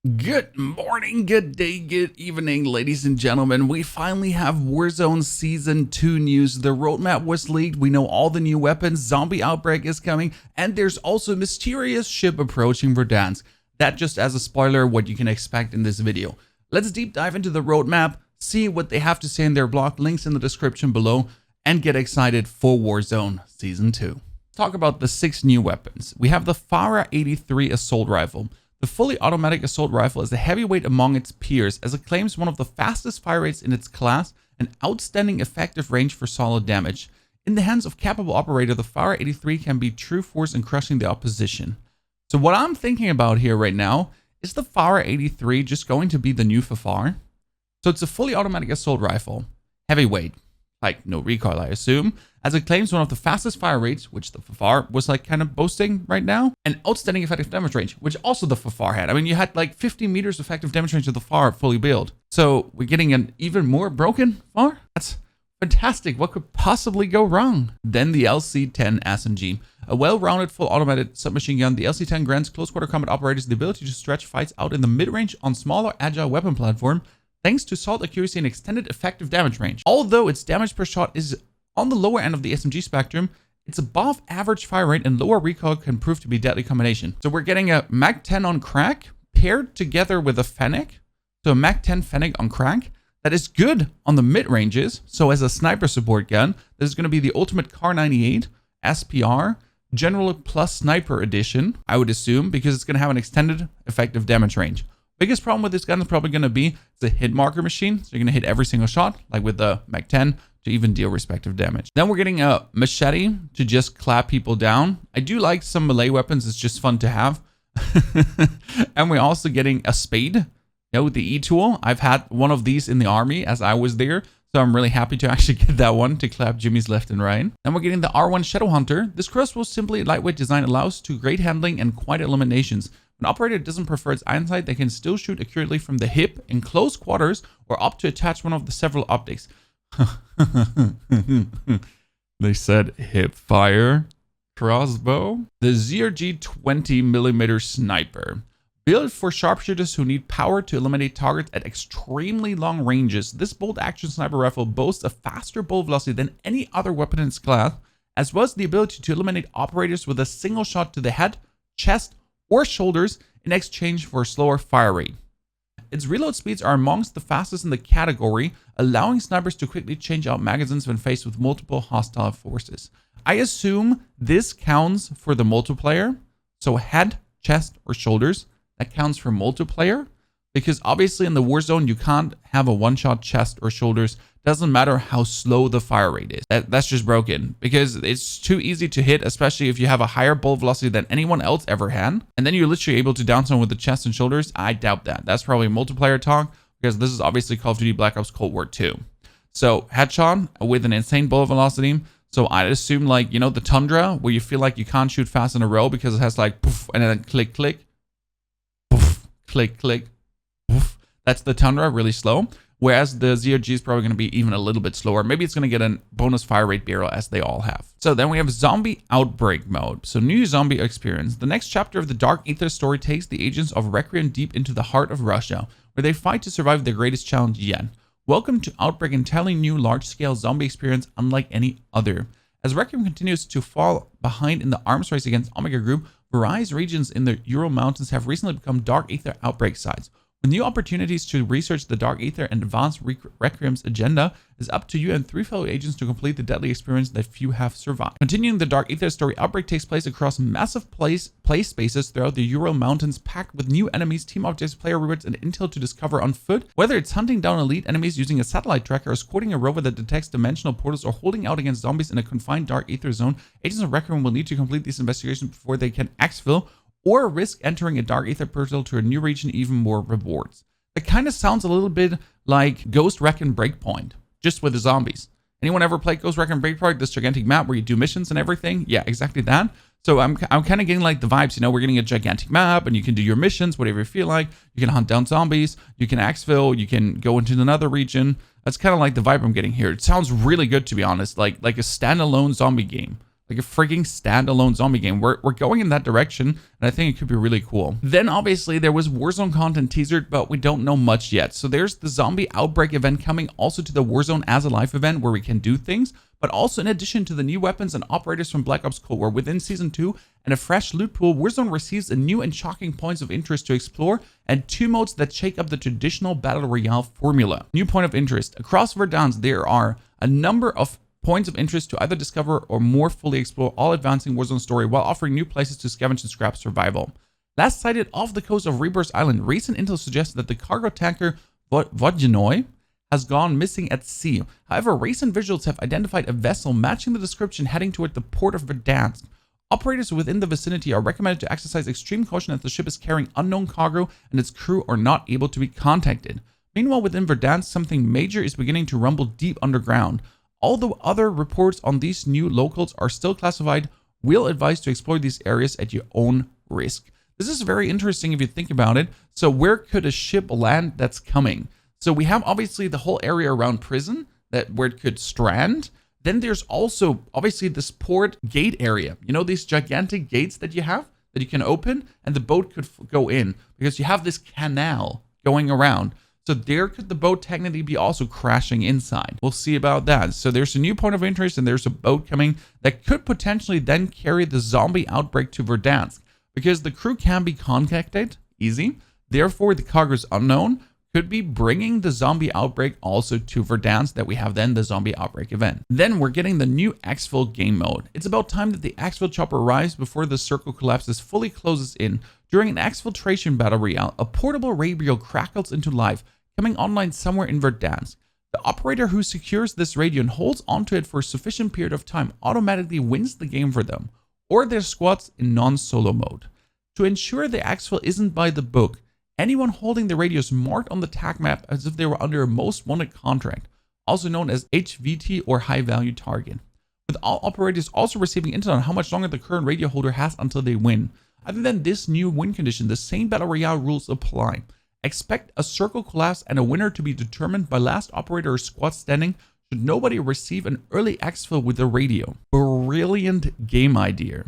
Good morning, good day, good evening, ladies and gentlemen. We finally have Warzone Season 2 news. The roadmap was leaked. We know all the new weapons. Zombie Outbreak is coming. And there's also a mysterious ship approaching Verdansk. That just as a spoiler, what you can expect in this video. Let's deep dive into the roadmap, see what they have to say in their blog, links in the description below, and get excited for Warzone Season 2. Talk about the 6 new weapons. We have the Fara 83 assault rifle. The fully automatic assault rifle is a heavyweight among its peers as it claims one of the fastest fire rates in its class and outstanding effective range for solid damage. In the hands of capable operator, the Fara 83 can be true force in crushing the opposition. So what I'm thinking about here right now, is the Fara 83 just going to be the new FFAR? So it's a fully automatic assault rifle, heavyweight, like no recoil I assume, as it claims one of the fastest fire rates, which the FFAR was like kind of boasting right now, and outstanding effective damage range, which also the FFAR had. I mean, you had like 50 meters effective damage range of the FFAR fully built. So we're getting an even more broken FFAR? That's fantastic. What could possibly go wrong? Then the LC10 SMG. A well-rounded full automated submachine gun, the LC10 grants close quarter combat operators the ability to stretch fights out in the mid-range on smaller agile weapon platform, thanks to solid accuracy and extended effective damage range. Although its damage per shot is on the lower end of the SMG spectrum, its above average fire rate and lower recoil can prove to be a deadly combination. So we're getting a Mach 10 on crack paired together with a Fennec. So a Mach 10 Fennec on crack that is good on the mid ranges. So as a sniper support gun, this is going to be the ultimate Kar 98 SPR General Plus Sniper Edition, I would assume, because it's going to have an extended effective damage range. Biggest problem with this gun is probably going to be it's a hit marker machine. So you're going to hit every single shot, like with the Mach 10, to even deal respective damage. Then we're getting a Machete to just clap people down. I do like some melee weapons. It's just fun to have. And we're also getting a Spade, you know, with the E-tool. I've had one of these in the army as I was there. So I'm really happy to actually get that one to clap Jimmy's left and right. Then we're getting the R1 Shadow Hunter. This crossbow simply lightweight design allows to great handling and quiet eliminations. An operator doesn't prefer its iron sight, they can still shoot accurately from the hip in close quarters or opt to attach one of the several optics. They said hip fire crossbow. The ZRG 20mm Sniper. Built for sharpshooters who need power to eliminate targets at extremely long ranges, this bolt action sniper rifle boasts a faster bullet velocity than any other weapon in its class, as well as the ability to eliminate operators with a single shot to the head, chest, or shoulders in exchange for a slower fire rate. Its reload speeds are amongst the fastest in the category, allowing snipers to quickly change out magazines when faced with multiple hostile forces. I assume this counts for the multiplayer, so head, chest, or shoulders. That counts for multiplayer, because obviously in the Warzone you can't have a one-shot chest or shoulders. Doesn't matter how slow the fire rate is. That's just broken because it's too easy to hit, especially if you have a higher bullet velocity than anyone else ever had. And then you're literally able to down someone with the chest and shoulders. I doubt that. That's probably multiplayer talk because this is obviously Call of Duty Black Ops Cold War 2. So headshot with an insane bullet velocity. So I'd assume, like, you know, the Tundra where you feel like you can't shoot fast in a row because it has like poof and then click, click, poof, click, click, poof. That's the Tundra, really slow. Whereas the ZRG is probably going to be even a little bit slower. Maybe it's going to get a bonus fire rate barrel as they all have. So then we have Zombie Outbreak mode. So new zombie experience. The next chapter of the Dark Aether story takes the agents of Requiem deep into the heart of Russia, where they fight to survive their greatest challenge yet. Welcome to Outbreak, entirely new large-scale zombie experience unlike any other. As Requiem continues to fall behind in the arms race against Omega Group, various regions in the Ural Mountains have recently become Dark Aether outbreak sites. With new opportunities to research the Dark Aether and advance Requiem's agenda, is up to you and 3 fellow agents to complete the deadly experience that few have survived. Continuing the Dark Aether story, Outbreak takes place across massive play spaces throughout the Ural Mountains, packed with new enemies, team objects, player rewards, and intel to discover on foot. Whether it's hunting down elite enemies using a satellite tracker, escorting a rover that detects dimensional portals, or holding out against zombies in a confined Dark Aether zone, agents of Requiem will need to complete these investigations before they can exfil or risk entering a Dark Aether portal to a new region, even more rewards. It kind of sounds a little bit like Ghost Recon Breakpoint, just with the zombies. Anyone ever played Ghost Recon Breakpoint, this gigantic map where you do missions and everything? Yeah, exactly that. So I'm kind of getting like the vibes, you know, we're getting a gigantic map and you can do your missions, whatever you feel like. You can hunt down zombies, you can exfil, you can go into another region. That's kind of like the vibe I'm getting here. It sounds really good, to be honest, like a standalone zombie game. like a freaking standalone zombie game. We're going in that direction, and I think it could be really cool. Then obviously there was Warzone content teasered, but we don't know much yet. So there's the Zombie Outbreak event coming, also to the Warzone as a life event where we can do things, but also in addition to the new weapons and operators from Black Ops Cold War within Season 2 and a fresh loot pool, Warzone receives a new and shocking points of interest to explore and 2 modes that shake up the traditional Battle Royale formula. New point of interest. Across Verdansk, there are a number of points of interest to either discover or more fully explore, all advancing Warzone story while offering new places to scavenge and scrap survival. Last sighted off the coast of Rebirth Island, recent intel suggests that the cargo tanker Vodjanoi has gone missing at sea. However, recent visuals have identified a vessel matching the description heading toward the port of Verdansk. Operators within the vicinity are recommended to exercise extreme caution as the ship is carrying unknown cargo and its crew are not able to be contacted. Meanwhile, within Verdansk, something major is beginning to rumble deep underground. Although other reports on these new locals are still classified, we'll advise to explore these areas at your own risk. This is very interesting if you think about it. So where could a ship land that's coming? So we have obviously the whole area around prison where it could strand. Then there's also obviously this port gate area. You know, these gigantic gates that you have that you can open and the boat could go in because you have this canal going around. So there could the boat technically be also crashing inside. We'll see about that. So there's a new point of interest and there's a boat coming that could potentially then carry the Zombie Outbreak to Verdansk because the crew can be contacted easy. Therefore, the cargo is unknown. Could be bringing the Zombie Outbreak also to Verdansk that we have then the Zombie Outbreak event. Then we're getting the new Exfil game mode. It's about time that the Exfil chopper arrives before the circle collapses fully closes in. During an Exfiltration battle royale, a portable radio crackles into life, coming online somewhere in Verdansk. The operator who secures this radio and holds onto it for a sufficient period of time automatically wins the game for them, or their squads in non-solo mode. To ensure the Exfil isn't by the book, anyone holding the radio is marked on the tag map as if they were under a most wanted contract, also known as HVT or high value target, with all operators also receiving intel on how much longer the current radio holder has until they win. Other than this new win condition, the same battle royale rules apply. Expect a circle collapse and a winner to be determined by last operator or squad standing should nobody receive an early exfil with the radio. Brilliant game idea.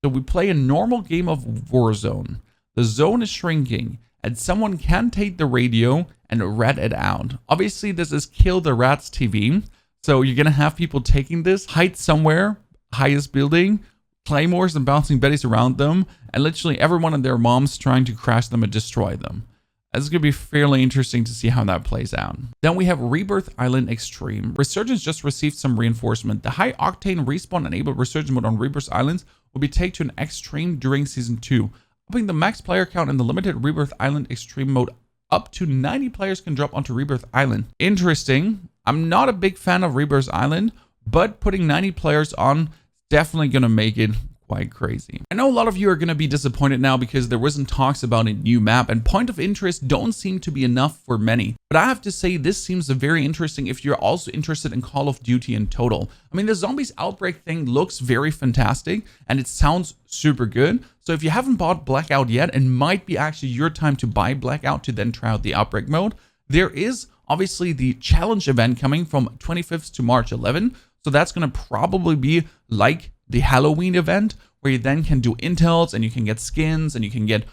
So we play a normal game of Warzone. The zone is shrinking and someone can take the radio and rat it out. Obviously this is Kill the Rats TV. So you're going to have people taking this, hide somewhere, highest building, claymores and bouncing betties around them, and literally everyone and their moms trying to crash them and destroy them. It's going to be fairly interesting to see how that plays out. Then we have Rebirth Island Extreme. Resurgence just received some reinforcement. The high octane respawn enabled Resurgence mode on Rebirth Islands will be taken to an extreme during Season 2. Upping the max player count in the limited Rebirth Island Extreme mode up to 90 players can drop onto Rebirth Island. Interesting. I'm not a big fan of Rebirth Island, but putting 90 players on definitely going to make it quite crazy. I know a lot of you are going to be disappointed now because there wasn't talks about a new map and point of interest don't seem to be enough for many. But I have to say this seems very interesting if you're also interested in Call of Duty in total. I mean, the Zombies Outbreak thing looks very fantastic and it sounds super good. So if you haven't bought Blackout yet, it might be actually your time to buy Blackout to then try out the Outbreak mode. There is obviously the challenge event coming from 25th to March 11. So that's going to probably be like the Halloween event where you then can do intels and you can get skins and you can get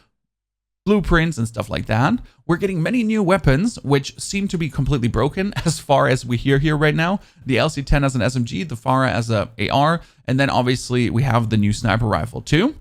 blueprints and stuff like that. We're getting many new weapons which seem to be completely broken as far as we hear here right now. The LC10 as an SMG, the Fara as a AR, and then obviously we have the new sniper rifle too.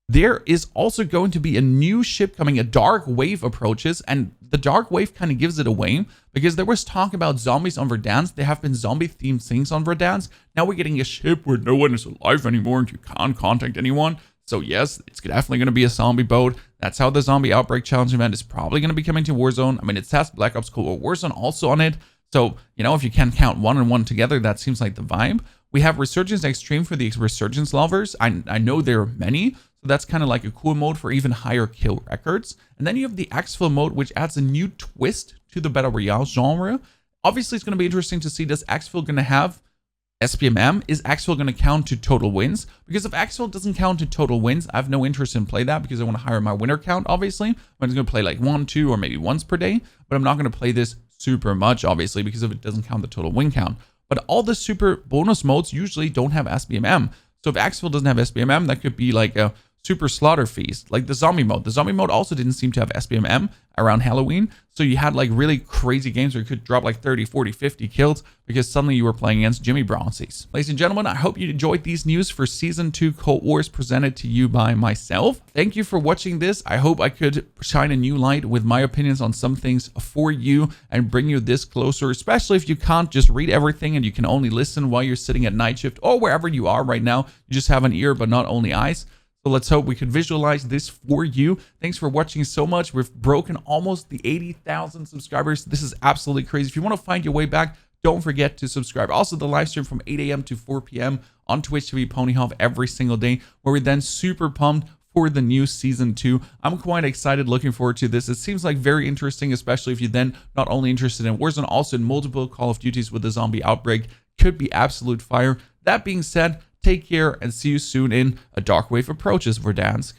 There is also going to be a new ship coming, a dark wave approaches, and the dark wave kind of gives it away because there was talk about zombies on Verdansk. There have been zombie themed things on Verdansk. Now we're getting a ship where no one is alive anymore and you can't contact anyone. So yes, it's definitely going to be a zombie boat. That's how the Zombie Outbreak challenge event is probably going to be coming to Warzone. I mean, it says Black Ops Cold War Warzone also on it. So, you know, if you can count one and one together, that seems like the vibe. We have Resurgence Extreme for the Resurgence lovers. I know there are many. So that's kind of like a cool mode for even higher kill records. And then you have the Exfil mode, which adds a new twist to the Battle Royale genre. Obviously, it's going to be interesting to see, does Exfil going to have SPMM? Is Exfil going to count to total wins? Because if Exfil doesn't count to total wins, I have no interest in play that because I want to hire my winner count, obviously. I'm just going to play like 1, 2, or maybe once per day. But I'm not going to play this super much, obviously, because if it doesn't count the total win count. But all the super bonus modes usually don't have SBMM. So if Exfil doesn't have SBMM, that could be like a super slaughter feast, like the zombie mode. The zombie mode also didn't seem to have SBMM around Halloween. So you had like really crazy games where you could drop like 30, 40, 50 kills because suddenly you were playing against Jimmy Bronzies. Ladies and gentlemen, I hope you enjoyed these news for Season 2 Cold Wars presented to you by myself. Thank you for watching this. I hope I could shine a new light with my opinions on some things for you and bring you this closer, especially if you can't just read everything and you can only listen while you're sitting at night shift or wherever you are right now. You just have an ear, but not only eyes. So let's hope we could visualize this for you. Thanks for watching so much. We've broken almost the 80,000 subscribers. This is absolutely crazy. If you want to find your way back, don't forget to subscribe. Also, the live stream from 8 a.m. to 4 p.m. on Twitch TV Ponyhof every single day, where we're then super pumped for the new Season 2. I'm quite excited, looking forward to this. It seems like very interesting, especially if you're then not only interested in Warzone, also in multiple Call of Duties with the Zombie Outbreak. Could be absolute fire. That being said, take care and see you soon in A Dark Wave Approaches, Verdansk.